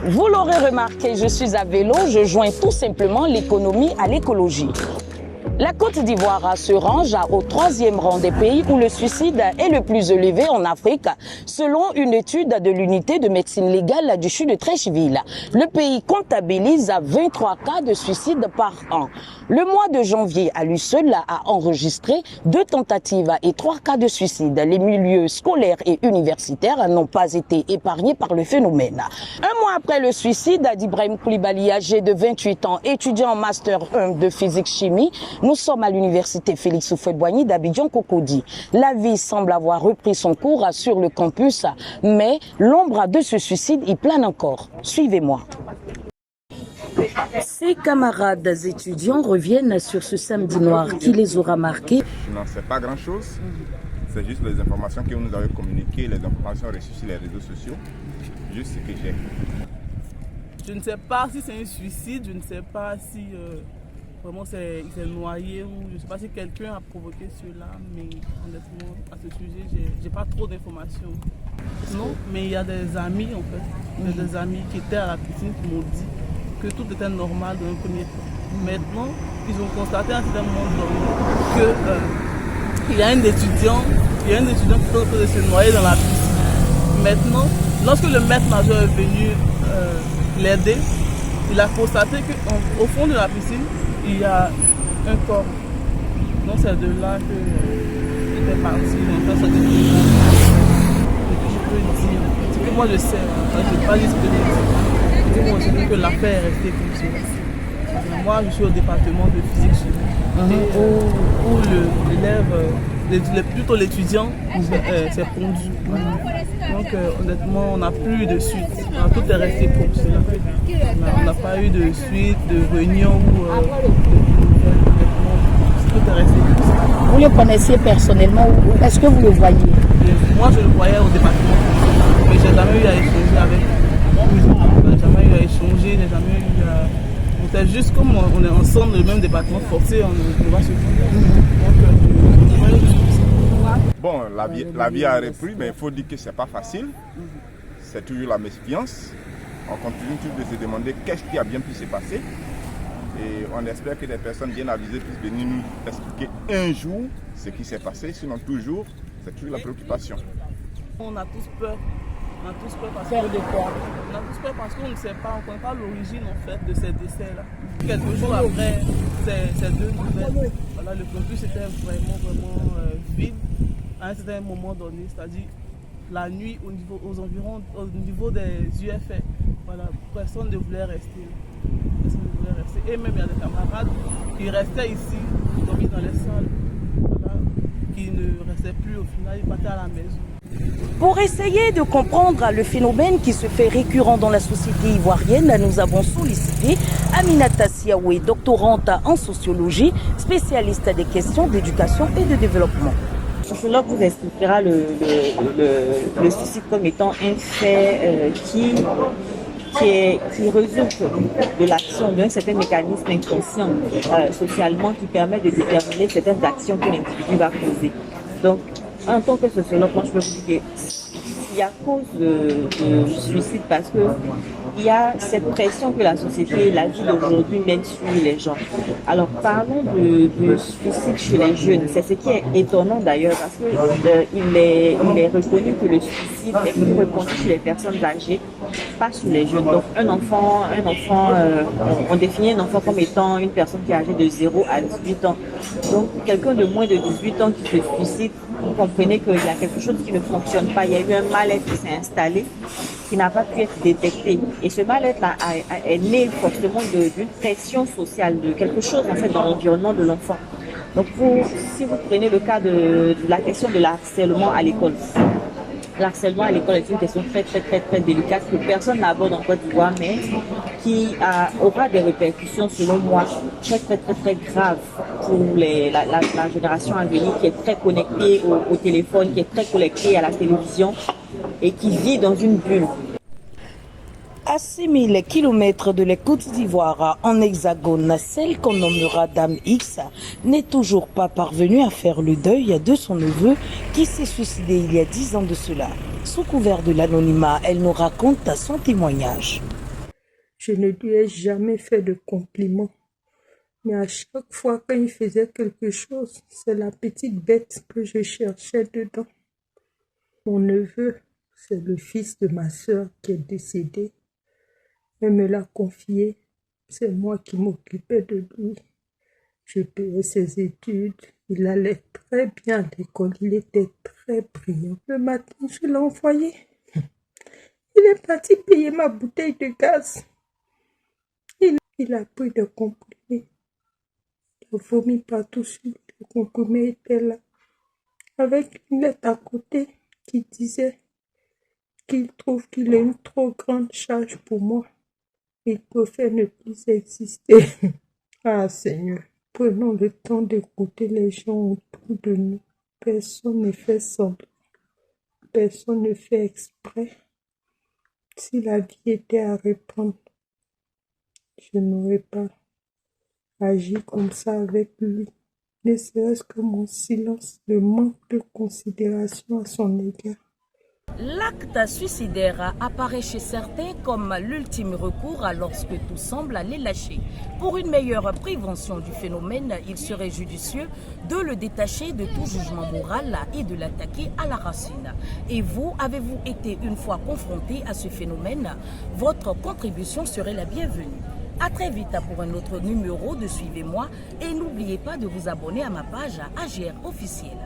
Vous l'aurez remarqué, je suis à vélo, je joins tout simplement l'économie à l'écologie. La Côte d'Ivoire se range au 3e rang des pays où le suicide est le plus élevé en Afrique, selon une étude de l'unité de médecine légale du CHU de Treichville. Le pays comptabilise 23 cas de suicide par an. Le mois de janvier, à lui seul, a enregistré 2 tentatives et 3 cas de suicide. Les milieux scolaires et universitaires n'ont pas été épargnés par le phénomène. Un mois après le suicide d'Ibrahim Koulibaly, âgé de 28 ans, étudiant en Master 1 de physique-chimie, nous sommes à l'université Félix Houphouët-Boigny d'Abidjan-Cocody. La vie semble avoir repris son cours sur le campus, mais l'ombre de ce suicide y plane encore. Suivez-moi. Ses camarades étudiants reviennent sur ce samedi noir qui les aura marqués. Je n'en sais pas grand-chose. C'est juste les informations que vous nous avez communiquées, les informations reçues sur les réseaux sociaux. Juste ce que j'ai. Je ne sais pas si c'est un suicide, je ne sais pas si vraiment il s'est noyé ou je ne sais pas si quelqu'un a provoqué cela, mais honnêtement, à ce sujet, j'ai pas trop d'informations. Non, mais il y a des amis en fait, il y a des amis qui étaient à la piscine qui m'ont dit que tout était normal dans un premier temps. Maintenant, ils ont constaté à un certain moment qu'il y a un étudiant qui est en train de se noyer dans la piscine. Maintenant, lorsque le maître major est venu l'aider, il a constaté qu'au fond de la piscine, il y a un corps. Donc c'est de là qu'il était parti. Donc ça, je peux dire, ce que moi je sais, je ne vais pas dire ce que je dis. Moi je dis que l'affaire est restée comme cela. Moi je suis au département de physique-chimie, où l'élève, plutôt l'étudiant, s'est pondu. Donc honnêtement on n'a plus eu de suite. Tout est resté comme cela. On n'a pas eu de suite, de réunion tout est resté comme ça. Vous le connaissiez personnellement ou est-ce que vous le voyez? Moi je le voyais au département, mais j'ai jamais eu à échanger avec lui. J'ai jamais eu à échanger, j'ai jamais eu à... C'est juste comme on est ensemble dans le même département forcé, on va se Bon, la vie a repris, mais il faut dire que c'est pas facile. C'est toujours la méfiance. On continue toujours de se demander qu'est-ce qui a bien pu se passer. Et on espère que des personnes bien avisées puissent venir nous expliquer un jour ce qui s'est passé. Sinon, toujours, c'est toujours la préoccupation. On a tous peur. On a tous peur parce Peur de quoi? On a tous peur parce qu'on ne sait pas, on ne connaît pas l'origine en fait de ces décès-là. Quelques jours après ces 2 nouvelles, voilà, le campus était vraiment vide à un certain moment donné, c'est-à-dire la nuit aux environs, au niveau des UFR. Voilà, personne ne voulait rester. Et même il y a des camarades qui restaient ici, qui dormaient dans les salles, voilà, qui ne restaient plus au final, ils partaient à la maison. Pour essayer de comprendre le phénomène qui se fait récurrent dans la société ivoirienne, nous avons sollicité Aminata Siaoué, doctorante en sociologie, spécialiste des questions d'éducation et de développement. Le sociologue vous expliquera le suicide comme étant un fait qui résulte de l'action d'un certain mécanisme inconscient socialement qui permet de déterminer certaines actions que l'individu va poser. Donc, en tant que sociologue, moi je peux vous dire qu'il y a cause de suicide parce que il y a cette pression que la société, la vie d'aujourd'hui mène sur les gens. Alors parlons de suicide chez les jeunes. C'est ce qui est étonnant d'ailleurs parce que il est reconnu que le suicide est plus répandu chez les personnes âgées, pas chez les jeunes. Donc un enfant, on définit un enfant comme étant une personne qui est âgée de 0 à 18 ans. Donc quelqu'un de moins de 18 ans qui se suicide, vous comprenez qu'il y a quelque chose qui ne fonctionne pas. Il y a eu un mal-être qui s'est installé, qui n'a pas pu être détecté. Et ce mal-être-là est né forcément d'une pression sociale, de quelque chose en fait dans l'environnement de l'enfant. Donc si vous prenez le cas de la question de l'harcèlement à l'école, l'harcèlement à l'école est une question très délicate que personne n'aborde en Côte d'Ivoire, mais qui aura des répercussions, selon moi, très graves pour la génération à venir qui est très connectée au téléphone, qui est très connectée à la télévision et qui vit dans une bulle. À 6000 km de la Côte d'Ivoire en hexagone, celle qu'on nommera Dame X n'est toujours pas parvenue à faire le deuil de son neveu qui s'est suicidé il y a 10 ans de cela. Sous couvert de l'anonymat, elle nous raconte son témoignage. Je ne lui ai jamais fait de compliments. Mais à chaque fois qu'il faisait quelque chose, c'est la petite bête que je cherchais dedans. Mon neveu, c'est le fils de ma sœur qui est décédé. Elle me l'a confié. C'est moi qui m'occupais de lui. Je payais ses études. Il allait très bien à l'école. Il était très brillant. Le matin, je l'ai envoyé. Il est parti payer ma bouteille de gaz. Il a pris des comprimés. Il a vomi partout sur lui. Les comprimés étaient là. Avec une lettre à côté qui disait qu'il trouve qu'il a une trop grande charge pour moi. Il préfère ne plus exister. Ah Seigneur, prenons le temps d'écouter les gens autour de nous. Personne ne fait semblant. Personne ne fait exprès. Si la vie était à reprendre, je n'aurais pas agi comme ça avec lui. Ne serait-ce que mon silence, le manque de considération à son égard. L'acte suicidaire apparaît chez certains comme l'ultime recours lorsque tout semble aller lâcher. Pour une meilleure prévention du phénomène, il serait judicieux de le détacher de tout jugement moral et de l'attaquer à la racine. Et vous, avez-vous été une fois confronté à ce phénomène? Votre contribution serait la bienvenue. À très vite pour un autre numéro de Suivez-moi et n'oubliez pas de vous abonner à ma page AGR officielle.